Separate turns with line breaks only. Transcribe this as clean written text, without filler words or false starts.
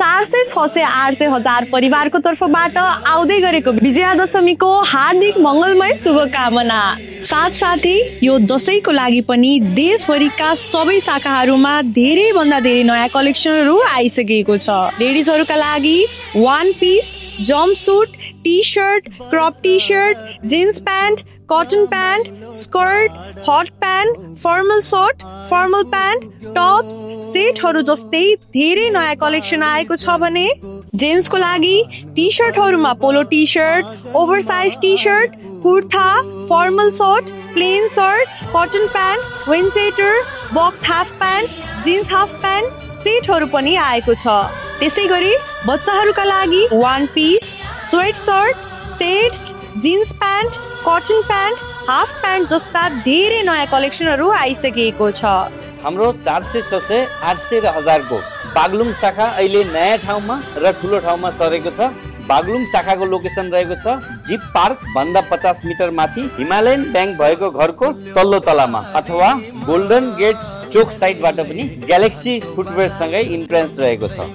400, 600, 800 हजार परिवारको तर्फबाट आउँदै गरेको विजयादशमीको हार्दिक मङ्गलमय शुभकामना। साथसाथै यो दशैंको लागि पनि देशभरिका सबै शाखाहरूमा धेरै भन्दा धेरै नयाँ कलेक्सनहरू आइसकेको छ। लेडिजहरूका लागि one piece, jump suit, T shirt, crop T shirt, jeans pant, cotton pant, skirt, hot pant, formal shirt, formal pant, tops, सेटहरू जस्तै धेरै नयाँ कलेक्सन आएको छ भने जेन्ट्सको लागि टी शर्टहरूमा polo T shirt, oversize T shirt, kurta, formal shirt, plain shirt, cotton pant, विन्टेटर, बक्स half pant, jeans half pant सेटहरू पनि आएको छ। त्यसै गरी बच्चाहरूका लागि one piece, sweat shirt, sets, jeans pant, cotton pant, half pant जस्ता धेरै नयाँ कलेक्सनहरू आइसकेको छ।
हाम्रो 400, 600, 800 र 1000 को बागलुङ शाखा अहिले नयाँ ठाउँमा र ठुलो ठाउँमा सरेको छ। बागलुङ शाखाको लोकेसन रहेको छ जिप पार्क भन्दा 50 मिटर माथि हिमालयन ब्याङ्क भएको घरको तल्लो तलामा, अथवा गोल्डन गेट चोक साइडबाट पनि ग्यालेक्सी फुटवेयर सँगै इन्ट्रेन्स रहेको छ।